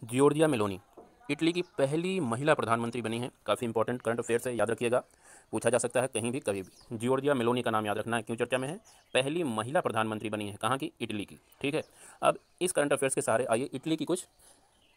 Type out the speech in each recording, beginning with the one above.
Giorgia Meloni Italy की पहली महिला प्रधानमंत्री बनी हैं। काफ़ी इंपॉर्टेंट करंट अफेयर्स है, याद रखिएगा। पूछा जा सकता है कहीं भी कभी भी। जियोर्जिया मेलोनी का नाम याद रखना है, क्यों चर्चा में है। पहली महिला प्रधानमंत्री बनी है, कहाँ की? इटली की। ठीक है। अब इस करंट अफेयर्स के सहारे आइए इटली की कुछ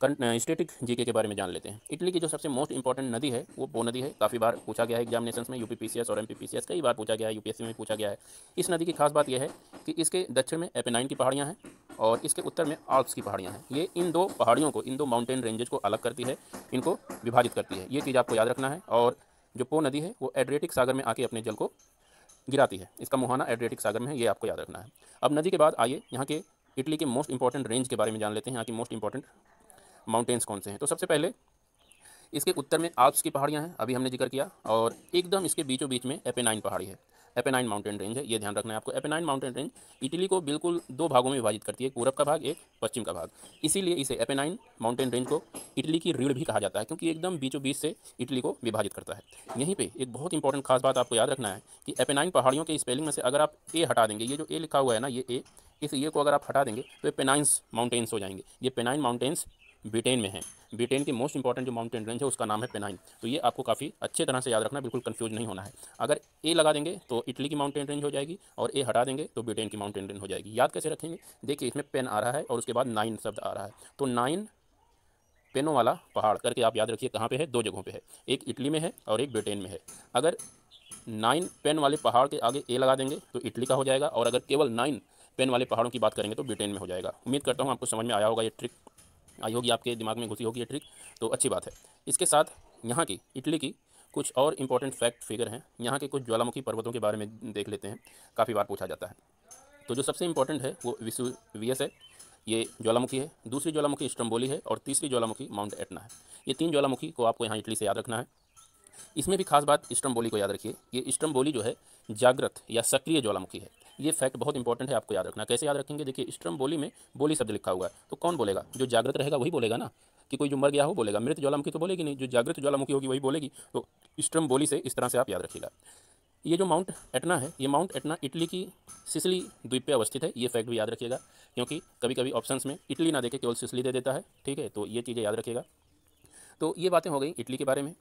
स्टेटिक जीके के बारे में जान लेते हैं। इटली की जो सबसे मोस्ट इंपॉर्टेंट नदी है वो पो नदी है। काफ़ी बार पूछा गया है एग्जामिनेशंस में, यूपीपीसीएस और एमपीपीसीएस कई बार पूछा गया है, यूपीएससी में पूछा गया है। इस नदी की खास बात यह है कि इसके दक्षिण में एपेनाइन की पहाड़ियाँ हैं और इसके उत्तर में आल्प्स की पहाड़ियाँ हैं। ये इन दो पहाड़ियों को, इन दो माउंटेन रेंजेज को अलग करती है, इनको विभाजित करती है। ये चीज़ आपको याद रखना है। और जो पो नदी है वो एड्रियाटिक सागर में आके अपने जल को गिराती है। इसका मुहाना एड्रियाटिक सागर में है, ये आपको याद रखना है। अब नदी के बाद आइए यहाँ के इटली के मोस्ट इंपॉर्टेंट रेंज के बारे में जान लेते हैं। यहाँ की मोस्ट इंपॉर्टेंट माउंटेन्स कौन से हैं। तो सबसे पहले इसके उत्तर में आल्प्स की पहाड़ियाँ हैं, अभी हमने जिक्र किया, और एकदम इसके बीचों बीच में एपेनाइन पहाड़ी है। एपेनाइन माउंटेन रेंज है, ये ध्यान रखना है आपको। एपेनाइन माउंटेन रेंज इटली को बिल्कुल दो भागों में विभाजित करती है, एक पूरब का भाग, एक पश्चिम का भाग। इसीलिए इसे एपेनाइन माउंटेन रेंज को इटली की रीढ़ भी कहा जाता है, क्योंकि एकदम बीचों बीच से इटली को विभाजित करता है। यहीं पे एक बहुत इंपॉर्टेंट खास बात आपको याद रखना है कि एपेनाइन पहाड़ियों के स्पेलिंग में से अगर आप ए हटा देंगे, ये जो ए लिखा हुआ है ना, ये ए, इस ए को अगर आप हटा देंगे तो ये पेनाइन्स माउंटेन्स हो जाएंगे। ये पेनाइन माउंटेन्स ब्रिटेन में है। ब्रिटेन की मोस्ट इंपॉर्टेंट जो माउंटेन रेंज है उसका नाम है पेनाइन। तो ये आपको काफ़ी अच्छे तरह से याद रखना है, बिल्कुल कंफ्यूज नहीं होना है। अगर ए लगा देंगे तो इटली की माउंटेन रेंज हो जाएगी और ए हटा देंगे तो ब्रिटेन की माउंटेन रेंज हो जाएगी। याद कैसे रखेंगे? देखिए, इसमें पेन आ रहा है और उसके बाद नाइन शब्द आ रहा है, तो नाइन पेनों वाला पहाड़ करके आप याद रखिए। कहाँ पे है? दो जगहों पे है, एक इटली में है और एक ब्रिटेन में है। अगर 9 पेन वाले पहाड़ के आगे ए लगा देंगे तो इटली का हो जाएगा, और अगर केवल 9 पेन वाले पहाड़ों की बात करेंगे तो ब्रिटेन में हो जाएगा। उम्मीद करता हूँ आपको समझ में आया होगा, ये ट्रिक आई होगी, आपके दिमाग में घुसी होगी ये ट्रिक, तो अच्छी बात है। इसके साथ यहाँ की इटली की कुछ और इंपॉर्टेंट फैक्ट फिगर हैं। यहाँ के कुछ ज्वालामुखी पर्वतों के बारे में देख लेते हैं, काफ़ी बार पूछा जाता है। तो जो सबसे इंपॉर्टेंट है वो विसुवियस है, ये ज्वालामुखी है। दूसरी ज्वालामुखी स्ट्रम्बोली है और तीसरी ज्वालामुखी माउंट एटना है। ये तीन ज्वालामुखी को आपको यहाँ इटली से याद रखना है। इसमें भी खास बात स्ट्रम्बोली को याद रखिए। ये स्ट्रम्बोली जो है जागृत या सक्रिय ज्वालामुखी है। ये फैक्ट बहुत इंपॉर्टेंट है, आपको याद रखना। कैसे याद रखेंगे? देखिए, स्ट्रम्बोली में बोली शब्द लिखा हुआ है, तो कौन बोलेगा? जो जागृत रहेगा वही बोलेगा ना, कि कोई जो मर गया हो बोलेगा। मृत ज्वालामुखी तो बोलेगी नहीं, जो जागृत ज्वालामुखी होगी वही बोलेगी। तो स्ट्रम्बोली से इस तरह से आप याद रखिएगा। ये जो माउंट एटना है, ये माउंट एटना इटली की सिसिली द्वीप पे अवस्थित है। ये फैक्ट भी याद रखिएगा, क्योंकि कभी कभी ऑप्शंस में इटली ना देके केवल सिसिली दे देता है। ठीक है, तो ये चीज़ें याद रखिएगा। तो ये बातें हो गई इटली के बारे में।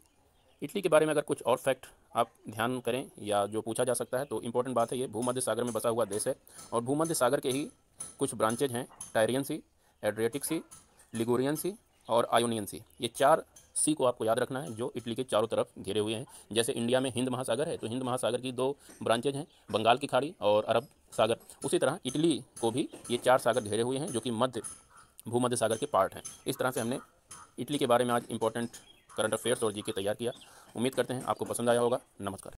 इटली के बारे में अगर कुछ और फैक्ट आप ध्यान करें या जो पूछा जा सकता है, तो इंपॉर्टेंट बात है, ये भूमध्य सागर में बसा हुआ देश है और भूमध्य सागर के ही कुछ ब्रांचेज हैं, टायरियन सी, एड्रियाटिक सी, लिगुरियन सी और आयोनियन सी। ये चार सी को आपको याद रखना है, जो इटली के चारों तरफ घिरे हुए हैं। जैसे इंडिया में हिंद महासागर है, तो हिंद महासागर की दो ब्रांचेज हैं, बंगाल की खाड़ी और अरब सागर। उसी तरह इटली को भी ये चार सागर घेरे हुए हैं, जो कि भूमध्य सागर के पार्ट हैं। इस तरह से हमने इटली के बारे में आज इंपॉर्टेंट करंट अफेयर्स और जीके तैयार किया। उम्मीद करते हैं आपको पसंद आया होगा। नमस्कार।